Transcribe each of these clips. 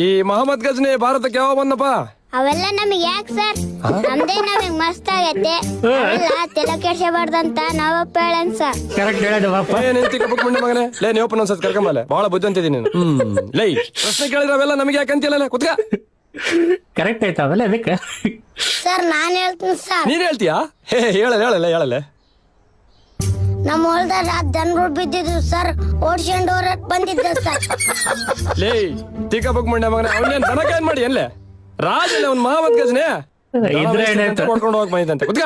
ಈ ಮೊಹಮ್ಮದ್ ಗಜ್ನಿ ಭಾರತಕ್ಕೆ ಯಾವ ಬಂದಪ್ಪ? ಅವೆಲ್ಲ ನಮಗೆ ಯಾಕೆ ಸರ್? ನಮ್ದೇ ನಮಗ್ ಮಸ್ತ್ ಆಗತ್ತೆ. ಅವೆಲ್ಲ ತಲೆ ಕೆಡ್ಸಬಾರ್ದಂತ ನಾವಪ್ಪ ಹೇಳನ್ ಸರ್. ಕರೆಕ್ಟ್ ಹೇಳೋದು ಬಾಪ. ಬುಕ್ ಮುಂಡೆ ಮಗನೇ ಲೇ ನೀವು ಓಪನ್ ಒಂದ್ಸತ್ ಕರ್ಕೊಂಬಲ್ಲ ಬಹಳ ಬುದ್ಧಿ ಅಂತಿದ್ದೀನಿ ನೀನು. ಲೈ ಪ್ರಶ್ನೆ ಕೇಳಿದ್ರೆ ಅವೆಲ್ಲ ನಮಗೆ ಯಾಕೆ ಅಂತಿಲ್ಲ ಕುತ್ಕ. ಕರೆಕ್ಟ್ ಆಯ್ತು ಅವೆಲ್ಲ ಅದಕ್ಕೆ. ಸರ್ ನಾನ್ ಹೇಳ್ತೀನಿ ಸರ್. ನೀನ್ ಹೇಳ್ತೀಯಾ? ಹೇ ಹೇಳಲ್ಲ ನಮ್ಮ ಹೊಲದಾಗ ದನಗಳು ಬಿದ್ದಿದ್ರು ಸರ್, ಓಡ್ಸ್ಕೊಂಡು ಹೊರಕ್ ಬಂದಿದ್ದ ಸರ್. ಲೇ ತೀಕ ಬುಕ್ ಮುಂಡೆ ಮಗನೇ ಅವನೇನ್ ದನಕ ಏನ್ ಮಾಡಿ ಅಲ್ಲೇ ರಾಜಲ್ಲ ಅವ್ನ್ ಮೊಹಮ್ಮದ್ ಗಜ್ನಿ ಇದ್ರೆ ಏನಾಯ್ತು? ಕೊಡ್ಕೊಂಡು ಹೋಗ್ ಬಂದಿದ್ದಂತೆ ಕುತ್ಕ.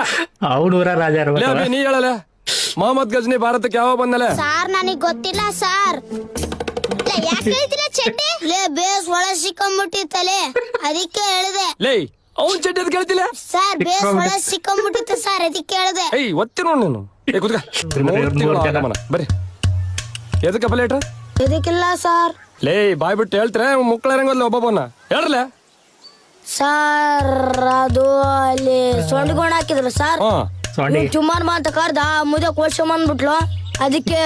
ಅವನೂರ ರಾಜ ಲೇ ಅಭಿ, ನೀ ಹೇಳಲ್ಲ ಮೊಹಮ್ಮದ್ ಗಜ್ನಿ ಭಾರತಕ್ಕೆ ಯಾವ ಬಂದಲ್ಲ? ಸಾರ್ ನನಗ್ ಗೊತ್ತಿಲ್ಲ ಸಾರ್. ಯಾಕೆ ಹೇಳ್ತೀರ ಚಡ್ಡಿ? ಲೇ ಬೇಸ್ ಒಳ ಸಿಕ್ಕೊಂಬಿಟ್ಟಿತ್ತಲೆ ಅದಕ್ಕೆ ಹೇಳಿದೆ. ಲೇ ಅವ್ನ್ ಚಡ್ಡಿ ಅದ್ ಕೇಳ್ತಿಲ್ಲ ಸರ್ ಬೇಸ್ ಒಳ ಸಿಕ್ಕೊಂಬಿಟ್ಟಿತ್ತು ಸರ್ ಅದಕ್ಕೆ ಹೇಳಿದೆ. ಏಯ್ ಒತ್ತಿ ನೋಡ್ ನೀನು. ಏ ಕುತ್ಕ. ಬರ್ರಿ ಎದಕ್ಕಪ್ಪ ಲೇಟ್ರ? ಇದಕ್ಕಿಲ್ಲ ಸರ್. ಲೇ ಬಾಯ್ ಬಿಟ್ಟು ಹೇಳ್ತಾರೆ ಮುಕ್ಕಳರಂಗಲ್ಲ ಒಬ್ಬೊಬ್ಬನ ಹೇಳ್ರಲ್ಲ. ಸರ್ ಅದು ಅಲ್ಲಿ ಸೊಂಡ್ಗೊಂಡ್ ಹಾಕಿದ್ರು ಸರ್. ಚುಮಾರ್ ಮಾತ ಕರ್ದ ಮುದ ಕೋಶ ಬಂದ್ಬಿಟ್ಲು ಅದಕ್ಕೆ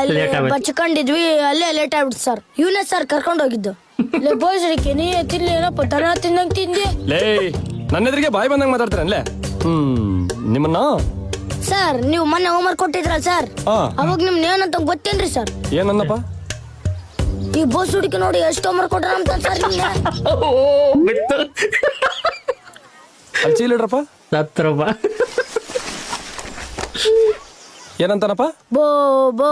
ಅಲ್ಲಿ ಬಚ್ಕೊಂಡಿದ್ವಿ, ಅಲ್ಲೇ ಲೇಟ್ ಆಗ್ಬಿಡ್ತು ಸರ್. ಇವನೇ ಸರ್ ಕರ್ಕೊಂಡ್ ಹೋಗಿದ್ದು. ಬೋಸರಿಕೆ ನೀ ತಿನ್ಲಿ ಏನಪ್ಪ ದನ ತಿನ್ನಂಗ್ ತಿಂದಿ. ಲೇ ನನ್ನ ಎದುರಿಗೆ ಬಾಯಿ ಬಂದಂಗ ಮಾತಾಡ್ತಾರಲ್ಲೇ. ನಿಮ್ಮನ್ನ ಸರ್ ನೀವು ಮೊನ್ನೆ ಹೋಮ್ವರ್ಕ್ ಕೊಟ್ಟಿದ್ರಲ್ಲ ಸರ್, ಅವಾಗ ನಿಮ್ನ ಏನಂತ ಗೊತ್ತೇನ್ರಿ ಸರ್? ಏನನ್ನಪ್ಪ? ಈ ಬೋಸ್ ಹುಡುಕಿ ನೋಡಿ ಎಷ್ಟು ಹೋಮ್ವರ್ಕ್ ಕೊಟ್ರ ಅಂತ ಸರ್. ಅಲ್ಲಿ ಚೀಲ ಇಡ್ರಪ್ಪ. ಸತ್ರಪ್ಪ ಏನಂತಾನಪ್ಪ? ಬೋ ಬೋ